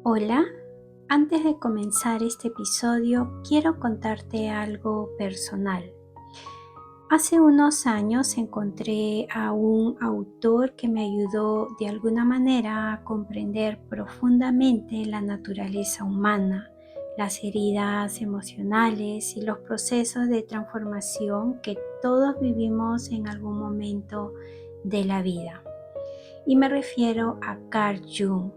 Hola, antes de comenzar este episodio quiero contarte algo personal. Hace unos años encontré a un autor que me ayudó de alguna manera a comprender profundamente la naturaleza humana, las heridas emocionales y los procesos de transformación que todos vivimos en algún momento de la vida. Y me refiero a Carl Jung.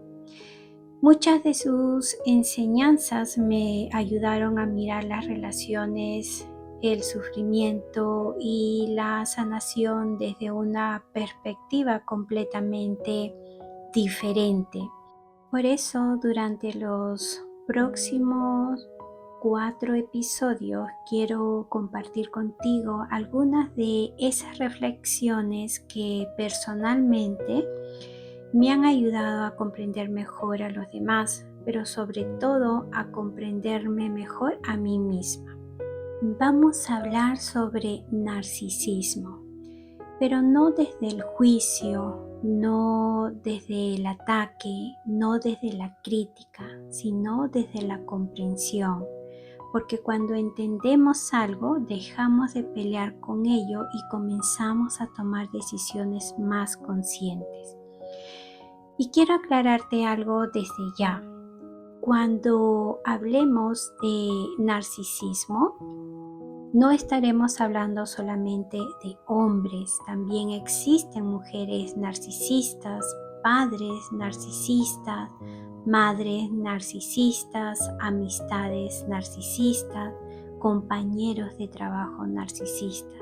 Muchas de sus enseñanzas me ayudaron a mirar las relaciones, el sufrimiento y la sanación desde una perspectiva completamente diferente. Por eso, durante los próximos 4 episodios quiero compartir contigo algunas de esas reflexiones que personalmente me han ayudado a comprender mejor a los demás, pero sobre todo a comprenderme mejor a mí misma. Vamos a hablar sobre narcisismo, pero no desde el juicio, no desde el ataque, no desde la crítica, sino desde la comprensión. Porque cuando entendemos algo, dejamos de pelear con ello y comenzamos a tomar decisiones más conscientes. Y quiero aclararte algo desde ya. Cuando hablemos de narcisismo, no estaremos hablando solamente de hombres. También existen mujeres narcisistas, padres narcisistas, madres narcisistas, amistades narcisistas, compañeros de trabajo narcisistas.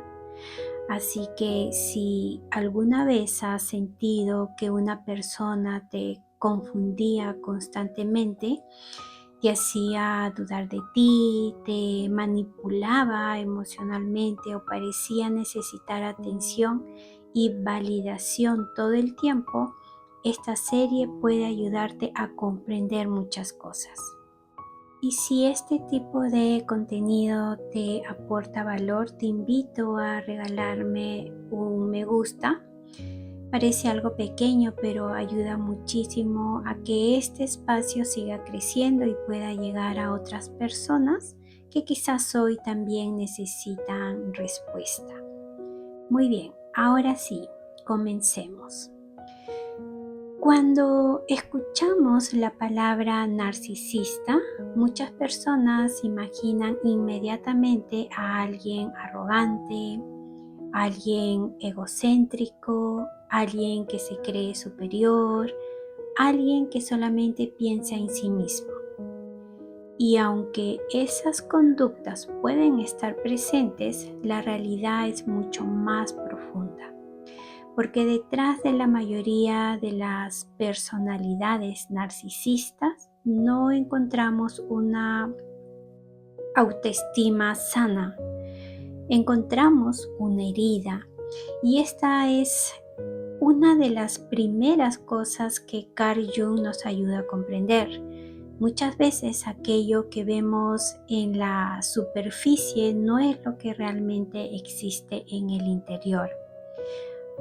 Así que si alguna vez has sentido que una persona te confundía constantemente, te hacía dudar de ti, te manipulaba emocionalmente o parecía necesitar atención y validación todo el tiempo, esta serie puede ayudarte a comprender muchas cosas. Y si este tipo de contenido te aporta valor, te invito a regalarme un me gusta. Parece algo pequeño, pero ayuda muchísimo a que este espacio siga creciendo y pueda llegar a otras personas que quizás hoy también necesitan respuesta. Muy bien, ahora sí, comencemos. Cuando escuchamos la palabra narcisista, muchas personas imaginan inmediatamente a alguien arrogante, alguien egocéntrico, alguien que se cree superior, alguien que solamente piensa en sí mismo. Y aunque esas conductas pueden estar presentes, la realidad es mucho más profunda. Porque detrás de la mayoría de las personalidades narcisistas no encontramos una autoestima sana, encontramos una herida, y esta es una de las primeras cosas que Carl Jung nos ayuda a comprender. Muchas veces aquello que vemos en la superficie no es lo que realmente existe en el interior.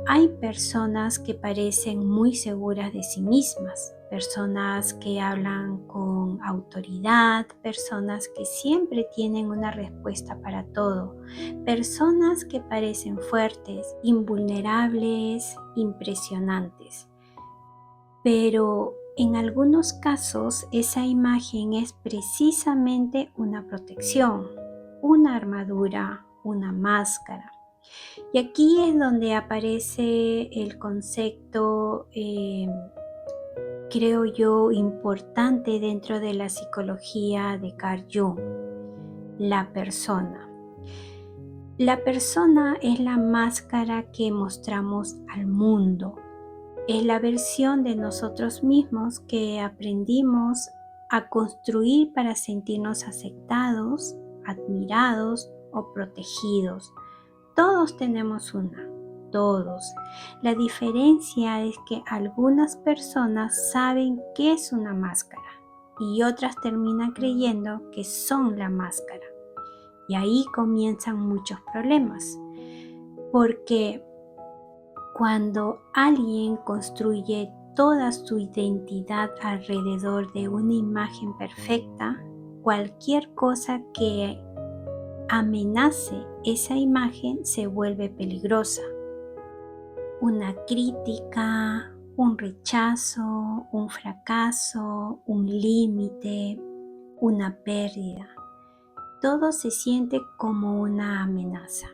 Hay personas que parecen muy seguras de sí mismas, personas que hablan con autoridad, personas que siempre tienen una respuesta para todo, personas que parecen fuertes, invulnerables, impresionantes. Pero en algunos casos esa imagen es precisamente una protección, una armadura, una máscara. Y aquí es donde aparece el concepto, creo yo, importante dentro de la psicología de Carl Jung, la persona. La persona es la máscara que mostramos al mundo, es la versión de nosotros mismos que aprendimos a construir para sentirnos aceptados, admirados o protegidos. Todos tenemos una, todos. La diferencia es que algunas personas saben qué es una máscara y otras terminan creyendo que son la máscara. Y ahí comienzan muchos problemas, porque cuando alguien construye toda su identidad alrededor de una imagen perfecta, cualquier cosa que amenace esa imagen se vuelve peligrosa. Una crítica, un rechazo, un fracaso, un límite, una pérdida. Todo se siente como una amenaza.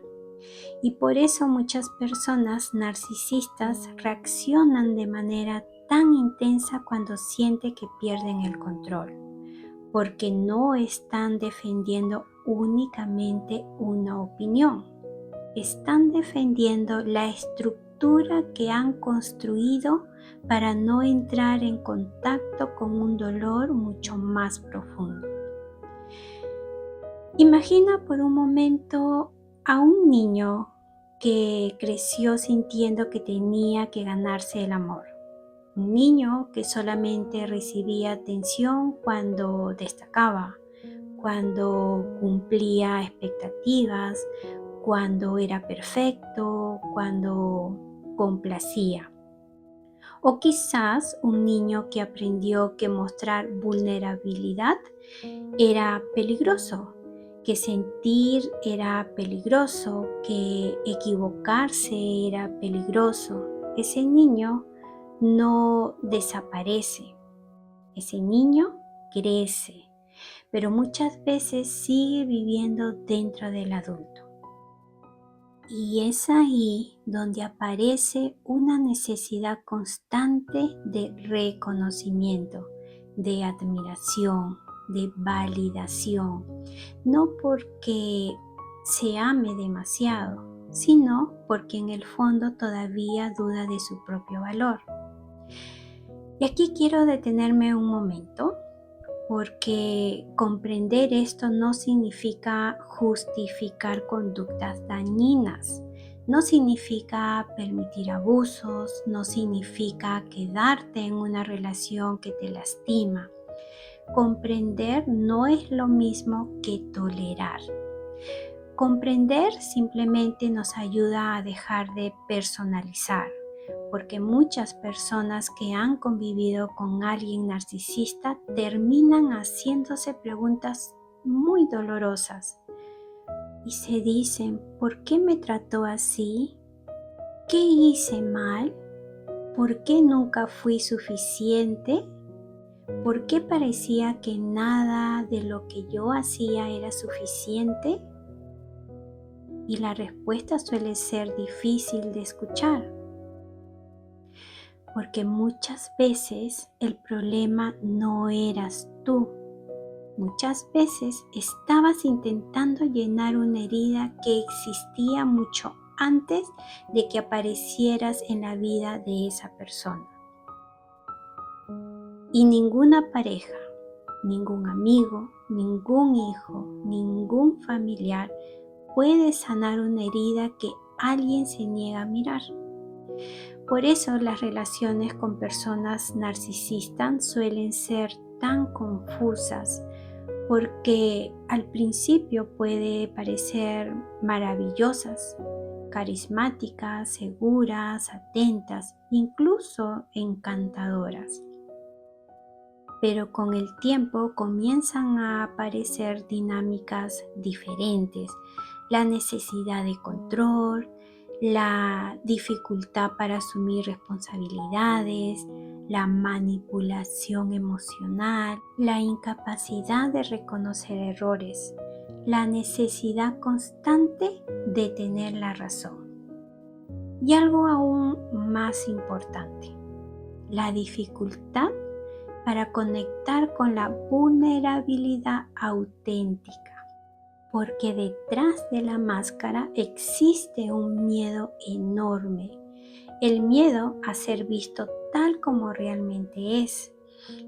Y por eso muchas personas narcisistas reaccionan de manera tan intensa cuando sienten que pierden el control, porque no están defendiendo únicamente una opinión, están defendiendo la estructura que han construido para no entrar en contacto con un dolor mucho más profundo. Imagina por un momento a un niño que creció sintiendo que tenía que ganarse el amor. Un niño que solamente recibía atención cuando destacaba, cuando cumplía expectativas, cuando era perfecto, cuando complacía. O quizás un niño que aprendió que mostrar vulnerabilidad era peligroso, que sentir era peligroso, que equivocarse era peligroso. Ese niño no desaparece, ese niño crece, pero muchas veces sigue viviendo dentro del adulto. Y es ahí donde aparece una necesidad constante de reconocimiento, de admiración, de validación, no porque se ame demasiado, sino porque en el fondo todavía duda de su propio valor. Y aquí quiero detenerme un momento, porque comprender esto no significa justificar conductas dañinas, no significa permitir abusos, no significa quedarte en una relación que te lastima. Comprender no es lo mismo que tolerar. Comprender simplemente nos ayuda a dejar de personalizar, porque muchas personas que han convivido con alguien narcisista terminan haciéndose preguntas muy dolorosas y se dicen: ¿por qué me trató así? ¿Qué hice mal? ¿Por qué nunca fui suficiente? ¿Por qué parecía que nada de lo que yo hacía era suficiente? Y la respuesta suele ser difícil de escuchar, porque muchas veces el problema no eras tú. Muchas veces estabas intentando llenar una herida que existía mucho antes de que aparecieras en la vida de esa persona. Y ninguna pareja, ningún amigo, ningún hijo, ningún familiar puede sanar una herida que alguien se niega a mirar. Por eso las relaciones con personas narcisistas suelen ser tan confusas, porque al principio puede parecer maravillosas, carismáticas, seguras, atentas, incluso encantadoras. Pero con el tiempo comienzan a aparecer dinámicas diferentes, la necesidad de control, la dificultad para asumir responsabilidades, la manipulación emocional, la incapacidad de reconocer errores, la necesidad constante de tener la razón. Y algo aún más importante, la dificultad para conectar con la vulnerabilidad auténtica, porque detrás de la máscara existe un miedo enorme, el miedo a ser visto tal como realmente es,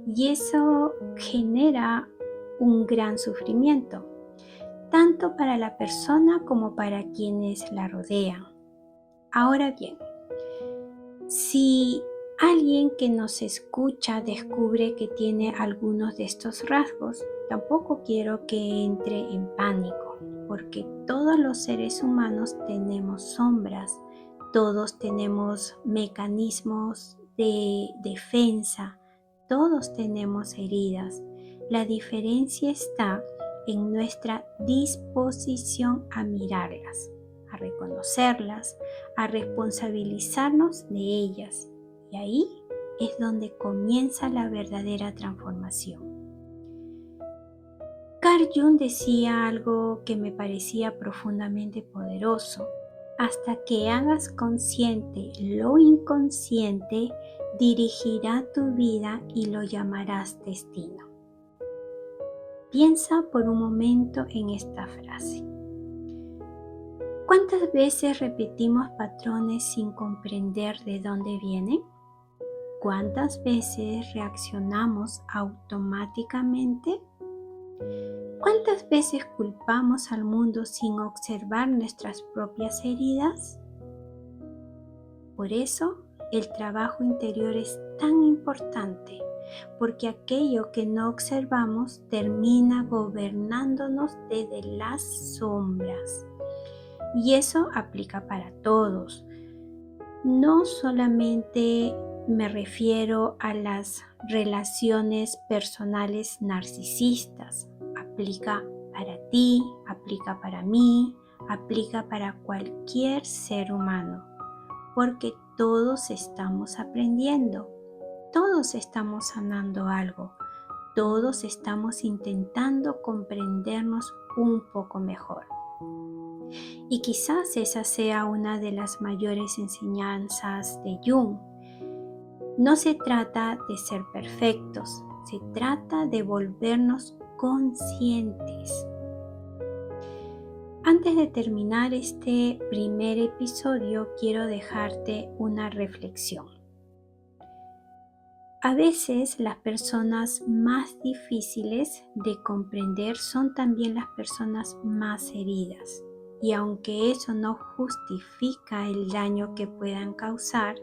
y eso genera un gran sufrimiento, tanto para la persona como para quienes la rodean. Ahora bien, si alguien que nos escucha descubre que tiene algunos de estos rasgos, tampoco quiero que entre en pánico, porque todos los seres humanos tenemos sombras, todos tenemos mecanismos de defensa. Todos tenemos heridas. La diferencia está en nuestra disposición a mirarlas, a reconocerlas, a responsabilizarnos de ellas. Y ahí es donde comienza la verdadera transformación. Carl Jung decía algo que me parecía profundamente poderoso. Hasta que hagas consciente lo inconsciente, dirigirá tu vida y lo llamarás destino. Piensa por un momento en esta frase. ¿Cuántas veces repetimos patrones sin comprender de dónde vienen? ¿Cuántas veces reaccionamos automáticamente? ¿Cuántas veces culpamos al mundo sin observar nuestras propias heridas? Por eso, el trabajo interior es tan importante, porque aquello que no observamos termina gobernándonos desde las sombras. Y eso aplica para todos. No solamente me refiero a las relaciones personales narcisistas. Aplica para ti, aplica para mí, aplica para cualquier ser humano. Porque todos estamos aprendiendo, todos estamos sanando algo, todos estamos intentando comprendernos un poco mejor. Y quizás esa sea una de las mayores enseñanzas de Jung. No se trata de ser perfectos, se trata de volvernos conscientes. Antes de terminar este primer episodio, quiero dejarte una reflexión. A veces las personas más difíciles de comprender son también las personas más heridas. Y aunque eso no justifica el daño que puedan causar,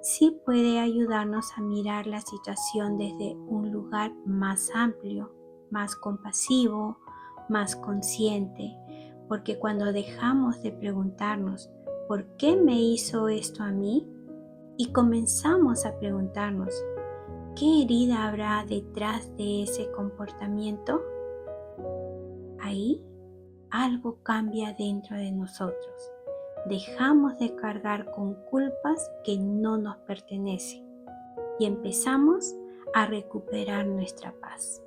sí puede ayudarnos a mirar la situación desde un lugar más amplio, más compasivo, más consciente. Porque cuando dejamos de preguntarnos ¿por qué me hizo esto a mí? Y comenzamos a preguntarnos ¿qué herida habrá detrás de ese comportamiento? Ahí algo cambia dentro de nosotros. Dejamos de cargar con culpas que no nos pertenecen y empezamos a recuperar nuestra paz.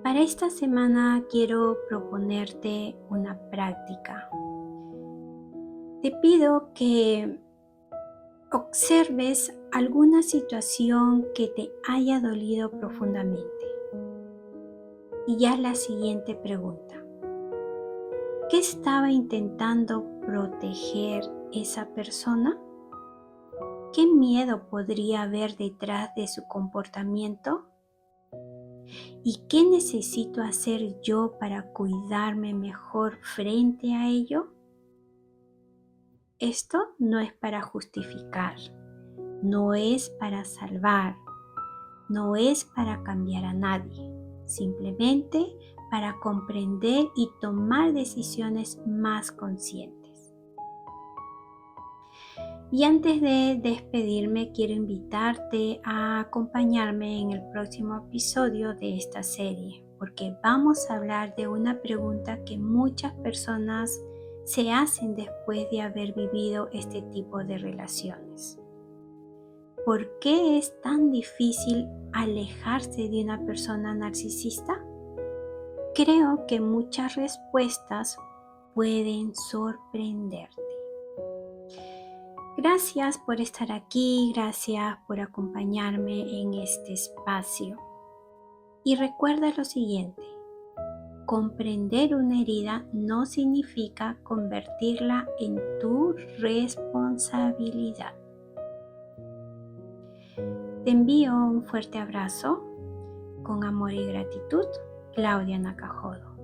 Para esta semana quiero proponerte una práctica. Te pido que observes alguna situación que te haya dolido profundamente. Y haz la siguiente pregunta. ¿Qué estaba intentando proteger esa persona? ¿Qué miedo podría haber detrás de su comportamiento? ¿Y qué necesito hacer yo para cuidarme mejor frente a ello? Esto no es para justificar, no es para salvar, no es para cambiar a nadie, simplemente para comprender y tomar decisiones más conscientes. Y antes de despedirme, quiero invitarte a acompañarme en el próximo episodio de esta serie, porque vamos a hablar de una pregunta que muchas personas se hacen después de haber vivido este tipo de relaciones. ¿Por qué es tan difícil alejarse de una persona narcisista? Creo que muchas respuestas pueden sorprenderte. Gracias por estar aquí, gracias por acompañarme en este espacio. Y recuerda lo siguiente, comprender una herida no significa convertirla en tu responsabilidad. Te envío un fuerte abrazo, con amor y gratitud, Claudia Nakajodo.